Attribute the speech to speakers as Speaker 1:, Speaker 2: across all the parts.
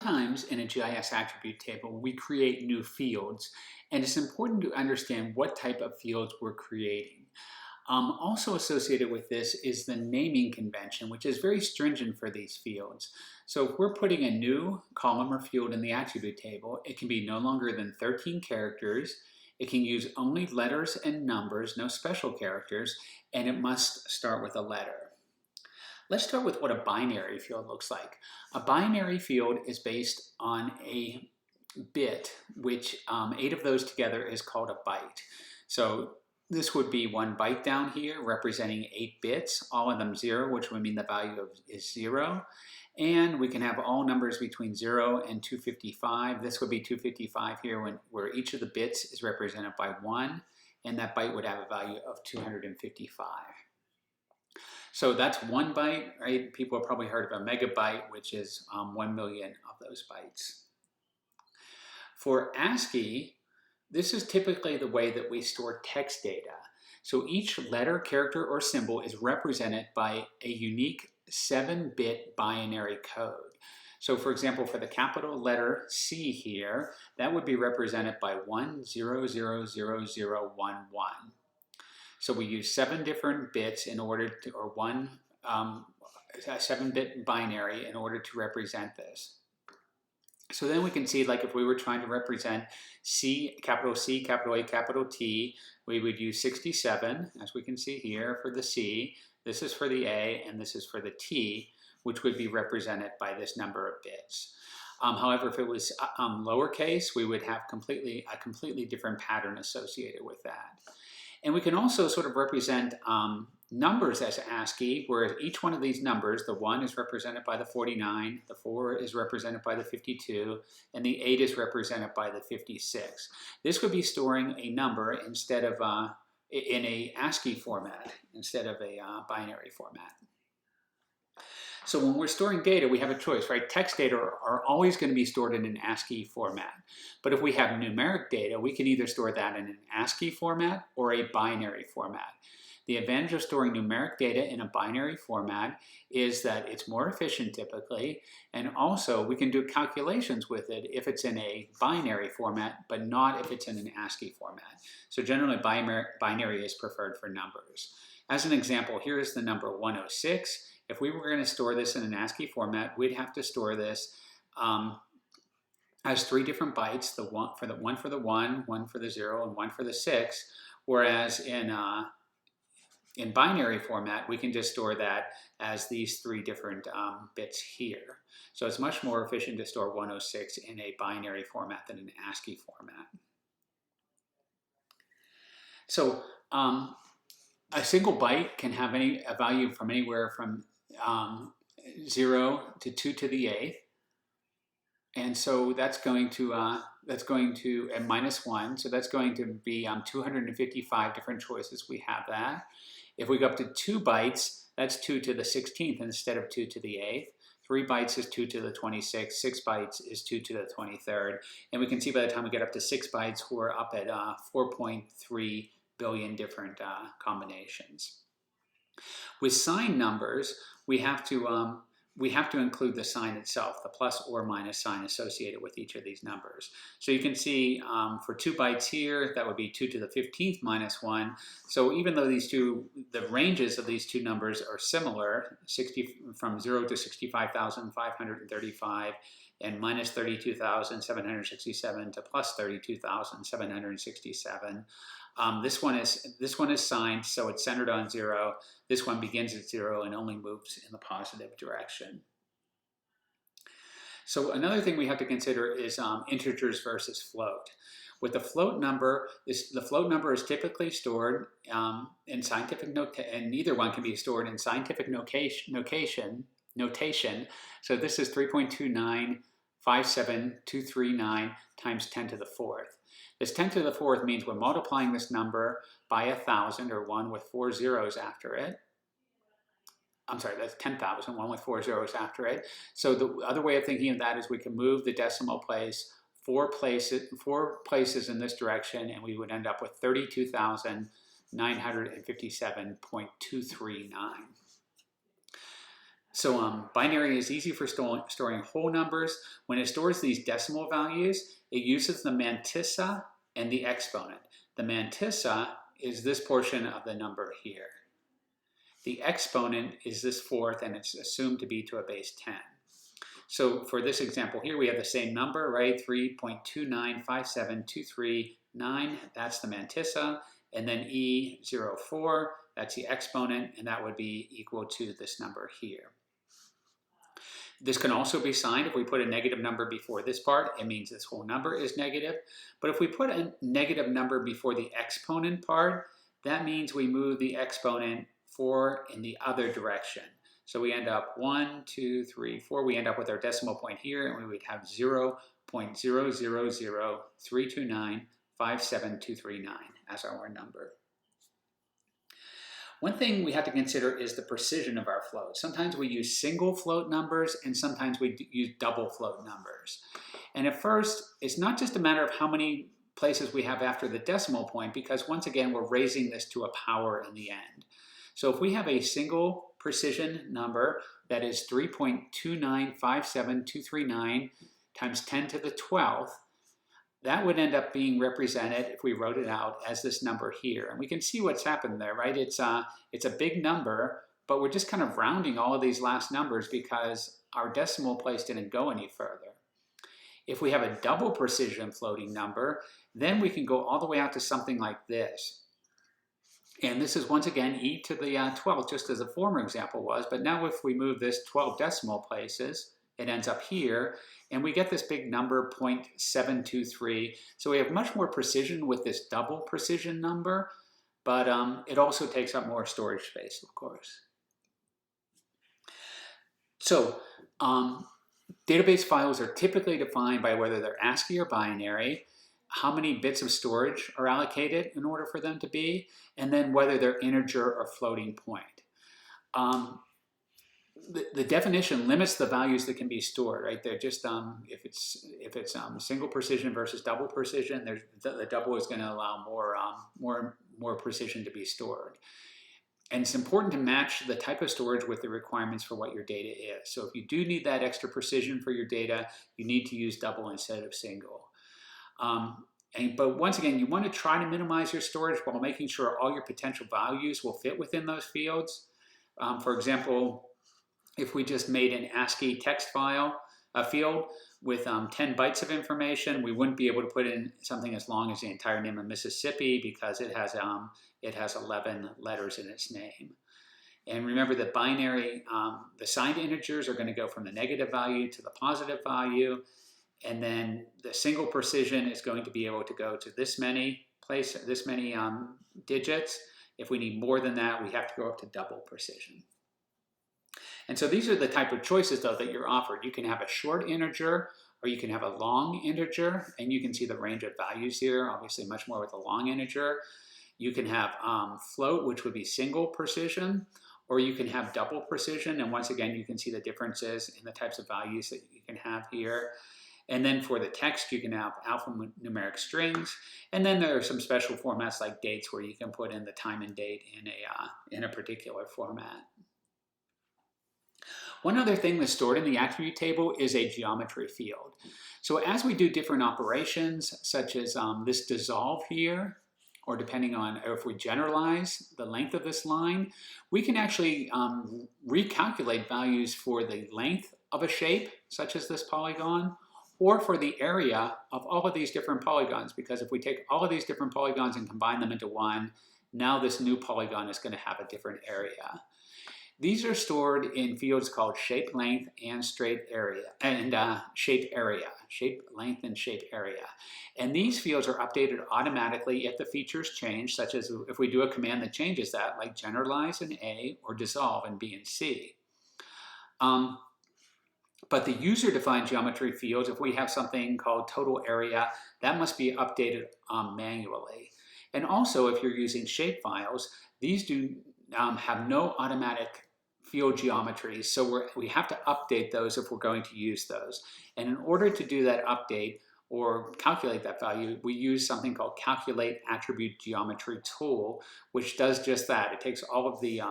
Speaker 1: Sometimes in a GIS attribute table, we create new fields, and it's important to understand what type of fields we're creating. Also associated with this is the naming convention, which is very stringent for these fields. So if we're putting a new column or field in the attribute table, it can be no longer than 13 characters, it can use only letters and numbers, no special characters, and it must start with a letter. Let's start with what a binary field looks like. A binary field is based on a bit, which 8 of those together is called a byte. So this would be 1 byte down here representing 8 bits, all of them 0, which would mean the value is 0. And we can have all numbers between 0 and 255. This would be 255 here where each of the bits is represented by 1, and that byte would have a value of 255. So that's 1 byte, right? People have probably heard of a megabyte, which is 1 million of those bytes. For ASCII, this is typically the way that we store text data. So each letter, character, or symbol is represented by a unique 7-bit binary code. So for example, for the capital letter C here, that would be represented by 10000011. So we use 7 different bits in order to, or a 7-bit binary in order to represent this. So then we can see, like if we were trying to represent C, capital A, capital T, we would use 67, as we can see here for the C. This is for the A, and this is for the T, which would be represented by this number of bits. However, if it was lowercase, we would have a completely different pattern associated with that. And we can also sort of represent numbers as ASCII, where each one of these numbers, the 1 is represented by the 49, the 4 is represented by the 52, and the 8 is represented by the 56. This would be storing a number instead of in a ASCII format instead of a binary format. So when we're storing data, we have a choice, right? Text data are always going to be stored in an ASCII format. But if we have numeric data, we can either store that in an ASCII format or a binary format. The advantage of storing numeric data in a binary format is that it's more efficient typically, and also we can do calculations with it if it's in a binary format, but not if it's in an ASCII format. So generally binary is preferred for numbers. As an example, here is the number 106. If we were going to store this in an ASCII format, we'd have to store this as 3 different bytes, one for the 1, 1 for the 0, and 1 for the 6. Whereas in binary format, we can just store that as these 3 different bits here. So it's much more efficient to store 106 in a binary format than an ASCII format. So a single byte can have a value from anywhere from 0 to 2 to the 8th, and so that's going to at -1, so that's going to be 255 different choices. We have that. If we go up to 2 bytes, that's 2 to the 16th instead of 2 to the 8th. 3 bytes is 2 to the 26th. 6 bytes is 2 to the 23rd. And we can see by the time we get up to 6 bytes, we're up at 4.3 billion different combinations. With signed numbers, we have to include the sign itself, the plus or minus sign associated with each of these numbers. So you can see for 2 bytes here, that would be 2 to the 15th minus 1. So even though the ranges of these 2 numbers are similar, from 0 to 65,535, and minus 32,767 to plus 32,767. This one is signed, so it's centered on 0. This one begins at 0 and only moves in the positive direction. So another thing we have to consider is integers versus float. With the float number, the float number is typically stored in scientific notation, and neither one can be stored in scientific notation. So this is 3.2957239 times 10 to the 4th. This 10 to the 4th means we're multiplying this number by 1,000, or 1 with 4 zeros after it. I'm sorry, that's 10,000, 1 with 4 zeros after it. So the other way of thinking of that is we can move the decimal place 4 places in this direction, and we would end up with 32,957.239. So binary is easy for storing whole numbers. When it stores these decimal values, it uses the mantissa and the exponent. The mantissa is this portion of the number here. The exponent is this fourth, and it's assumed to be to a base 10. So for this example here, we have the same number, right? 3.2957239, that's the mantissa. And then E04, that's the exponent, and that would be equal to this number here. This can also be signed if we put a negative number before this part, it means this whole number is negative. But if we put a negative number before the exponent part, that means we move the exponent 4 in the other direction. So we end up 1, 2, 3, 4. We end up with our decimal point here, and we would have 0.00032957239 as our number. One thing we have to consider is the precision of our float. Sometimes we use single float numbers, and sometimes we use double float numbers. And at first, it's not just a matter of how many places we have after the decimal point, because once again, we're raising this to a power in the end. So if we have a single precision number that is 3.2957239 times 10 to the 12th, that would end up being represented, if we wrote it out, as this number here. And we can see what's happened there, right? It's a big number, but we're just kind of rounding all of these last numbers because our decimal place didn't go any further. If we have a double precision floating number, then we can go all the way out to something like this. And this is once again e to the 12th, just as the former example was. But now if we move this 12 decimal places, it ends up here, and we get this big number, 0.723. So we have much more precision with this double precision number, but it also takes up more storage space, of course. So database files are typically defined by whether they're ASCII or binary, how many bits of storage are allocated in order for them to be, and then whether they're integer or floating point. The definition limits the values that can be stored, right? They're just, if it's single precision versus double precision, the double is going to allow more precision to be stored. And it's important to match the type of storage with the requirements for what your data is. So if you do need that extra precision for your data, you need to use double instead of single. But once again, you want to try to minimize your storage while making sure all your potential values will fit within those fields. For example, if we just made an ASCII text file, a field with 10 bytes of information, we wouldn't be able to put in something as long as the entire name of Mississippi because it has 11 letters in its name. And remember that binary, the signed integers are going to go from the negative value to the positive value. And then the single precision is going to be able to go to this many digits. If we need more than that, we have to go up to double precision. And so these are the type of choices, though, that you're offered. You can have a short integer, or you can have a long integer, and you can see the range of values here, obviously much more with a long integer. You can have float, which would be single precision, or you can have double precision, and once again, you can see the differences in the types of values that you can have here. And then for the text, you can have alphanumeric strings. And then there are some special formats like dates where you can put in the time and date in a particular format. One other thing that's stored in the attribute table is a geometry field. So as we do different operations, such as this dissolve here, or depending on if we generalize the length of this line, we can actually recalculate values for the length of a shape, such as this polygon, or for the area of all of these different polygons, because if we take all of these different polygons and combine them into one, now this new polygon is going to have a different area. These are stored in fields called shape length and shape area, shape length and shape area. And these fields are updated automatically if the features change, such as if we do a command that changes that, like generalize in A or dissolve in B and C. But the user-defined geometry fields, if we have something called total area, that must be updated manually. And also, if you're using shape files, these do have no automatic field geometries, so we have to update those if we're going to use those. And in order to do that update or calculate that value, we use something called Calculate Attribute Geometry Tool, which does just that. It takes all of the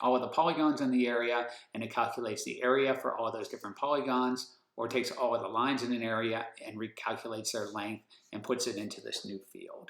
Speaker 1: all of the polygons in the area, and it calculates the area for all those different polygons, or takes all of the lines in an area and recalculates their length and puts it into this new field.